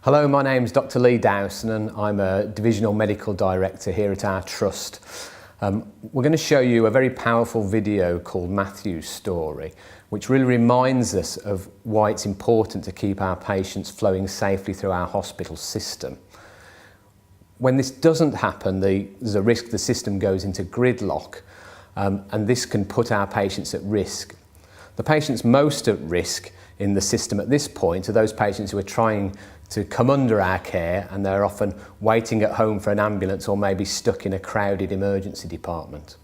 Hello, my name's Dr Lee Dowson and I'm a Divisional Medical Director here at our Trust. We're going to show you a very powerful video called Matthew's Story, which really reminds us of why it's important to keep our patients flowing safely through our hospital system. When this doesn't happen, there's a risk the system goes into gridlock, and this can put our patients at risk. The patients most at risk in the system at this point are those patients who are trying to come under our care and they're often waiting at home for an ambulance or maybe stuck in a crowded emergency department.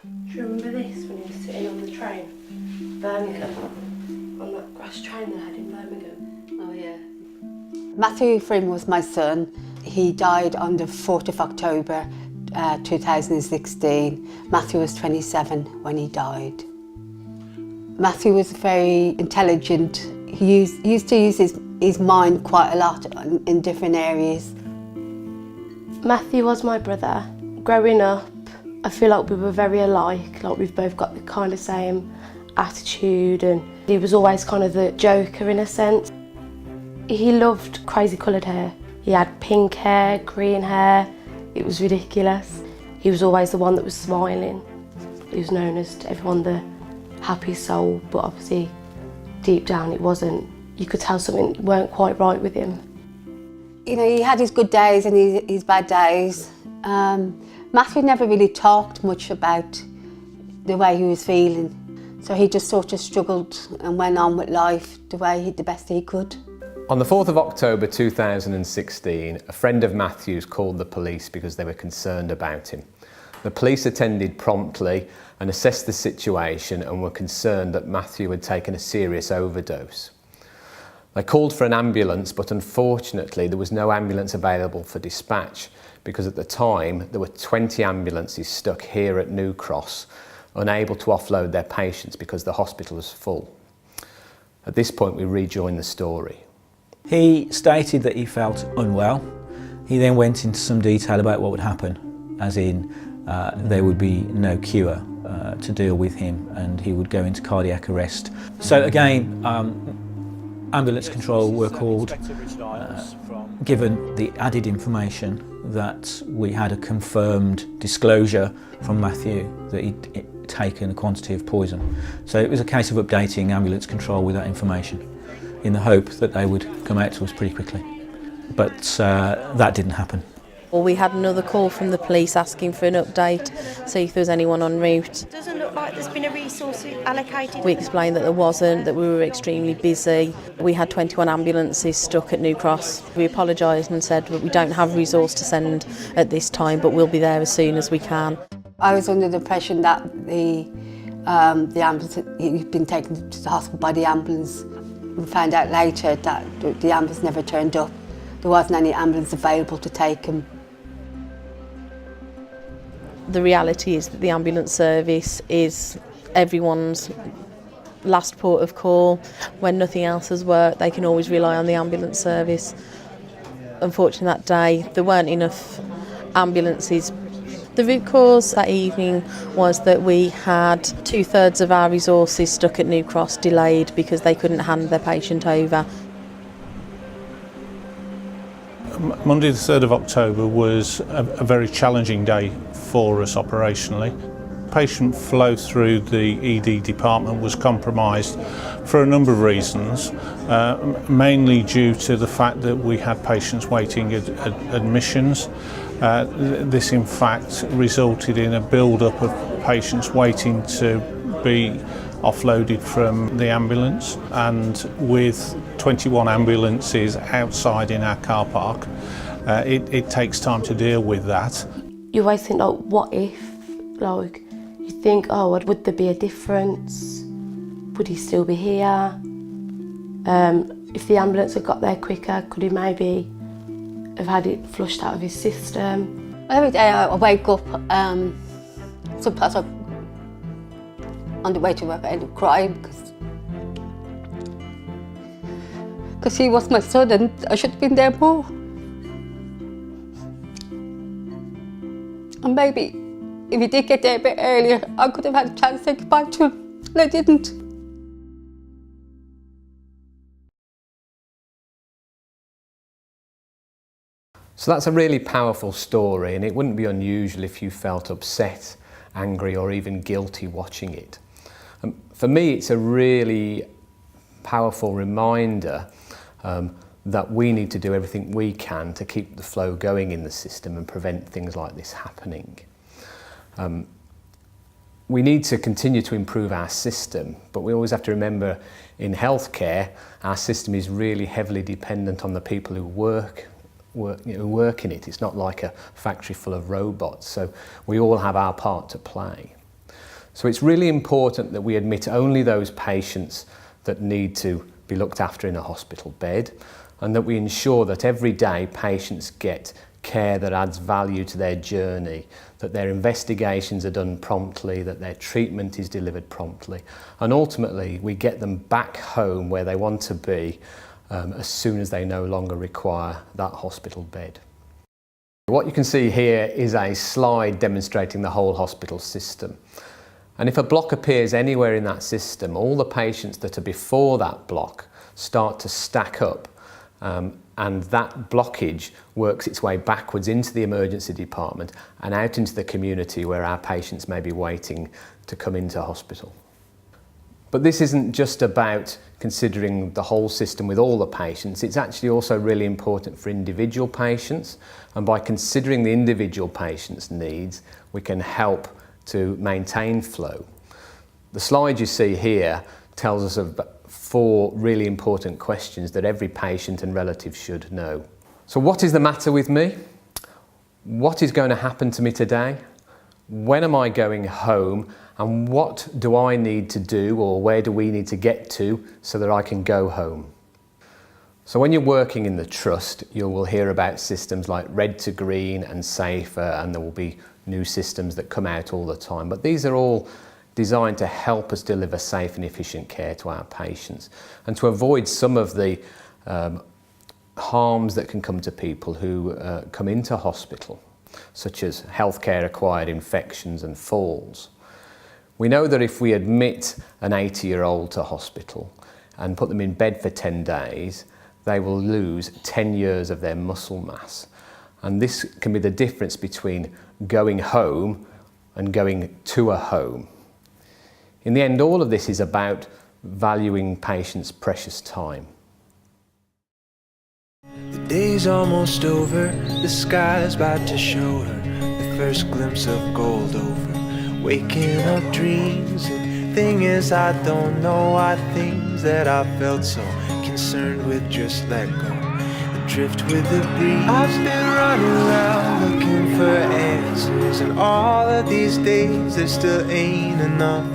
Do you remember this when you were sitting on the train? Birmingham, on that grass train they had in Birmingham? Oh yeah. Matthew Frim was my son. He died on the 4th of October 2016. Matthew was 27 when he died. Matthew was very intelligent. He used to use his mind quite a lot in different areas. Matthew was my brother. Growing up, I feel like we were very alike, like we've both got the kind of same attitude, and he was always kind of the joker in a sense. He loved crazy coloured hair. He had pink hair, green hair. It was ridiculous. He was always the one that was smiling. He was known as to everyone the happy soul, but obviously deep down it wasn't. You could tell something weren't quite right with him. You know, he had his good days and his bad days. Matthew never really talked much about the way he was feeling, so he just sort of struggled and went on with life the best he could. On the 4th of October 2016, a friend of Matthew's called the police because they were concerned about him. The police attended promptly and assessed the situation and were concerned that Matthew had taken a serious overdose. They called for an ambulance, but unfortunately there was no ambulance available for dispatch because at the time there were 20 ambulances stuck here at New Cross, unable to offload their patients because the hospital was full. At this point we rejoin the story. He stated that he felt unwell. He then went into some detail about what would happen, as in there would be no cure to deal with him and he would go into cardiac arrest. So again, ambulance control were called, given the added information that we had a confirmed disclosure from Matthew that he'd taken a quantity of poison. So it was a case of updating ambulance control with that information in the hope that they would come out to us pretty quickly. But that didn't happen. Well, we had another call from the police asking for an update, see if there was anyone en route. It doesn't look like there's been a resource allocated. We explained that there wasn't, that we were extremely busy. We had 21 ambulances stuck at New Cross. We apologised and said that we don't have resource to send at this time, but we'll be there as soon as we can. I was under the impression that the ambulance, he'd been taken to the hospital by the ambulance. We found out later that the ambulance never turned up. There wasn't any ambulance available to take him. The reality is that the ambulance service is everyone's last port of call. When nothing else has worked, they can always rely on the ambulance service. Unfortunately that day, there weren't enough ambulances. The root cause that evening was that we had 2/3 of our resources stuck at New Cross delayed because they couldn't hand their patient over. Monday the 3rd of October was a very challenging day for us operationally. Patient flow through the ED department was compromised for a number of reasons, mainly due to the fact that we had patients waiting at admissions. This in fact resulted in a build-up of patients waiting to be offloaded from the ambulance, and with 21 ambulances outside in our car park, it takes time to deal with that. You always think, like, what if? Like, you think, oh, would there be a difference? Would he still be here? If the ambulance had got there quicker, could he maybe have had it flushed out of his system? Every day I wake up, sometimes on the way to work I end up crying because he was my son and I should have been there more. And maybe if he did get there a bit earlier, I could have had a chance to say goodbye to him, and I didn't. So that's a really powerful story, and it wouldn't be unusual if you felt upset, angry or even guilty watching it. For me, it's a really powerful reminder that we need to do everything we can to keep the flow going in the system and prevent things like this happening. We need to continue to improve our system, but we always have to remember in healthcare, our system is really heavily dependent on the people who work in it. It's not like a factory full of robots, so we all have our part to play. So it's really important that we admit only those patients that need to be looked after in a hospital bed, and that we ensure that every day patients get care that adds value to their journey, that their investigations are done promptly, that their treatment is delivered promptly, and ultimately we get them back home where they want to be as soon as they no longer require that hospital bed. What you can see here is a slide demonstrating the whole hospital system. And if a block appears anywhere in that system, all the patients that are before that block start to stack up, and that blockage works its way backwards into the emergency department and out into the community where our patients may be waiting to come into hospital. But this isn't just about considering the whole system with all the patients, it's actually also really important for individual patients, and by considering the individual patient's needs, we can help to maintain flow. The slide you see here tells us of 4 really important questions that every patient and relative should know. So what is the matter with me? What is going to happen to me today? When am I going home? And what do I need to do, or where do we need to get to so that I can go home? So when you're working in the trust, you will hear about systems like red to green and safer, and there will be new systems that come out all the time. But these are all designed to help us deliver safe and efficient care to our patients and to avoid some of the harms that can come to people who come into hospital, such as healthcare-acquired infections and falls. We know that if we admit an 80-year-old to hospital and put them in bed for 10 days, they will lose 10 years of their muscle mass. And this can be the difference between going home and going to a home. In the end, all of this is about valuing patients' precious time. The day's almost over, the sky's about to show her the first glimpse of gold over waking up dreams. The thing is, I don't know why things that I felt so concerned with just let go and drift with the breeze. I've been running around looking for answers, and all of these days there still ain't enough.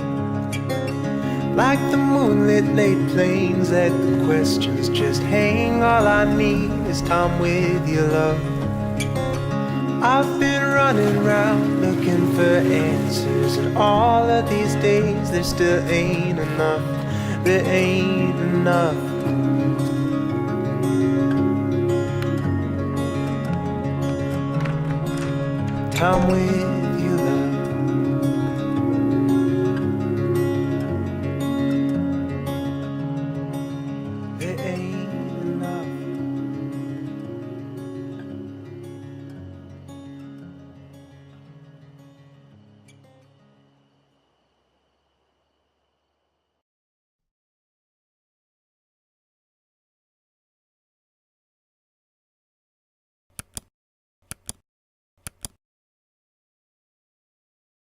Like the moonlit late plains that the questions just hang. All I need is time with your love. I've been running around looking for answers, and all of these days there still ain't enough. There ain't enough. Time with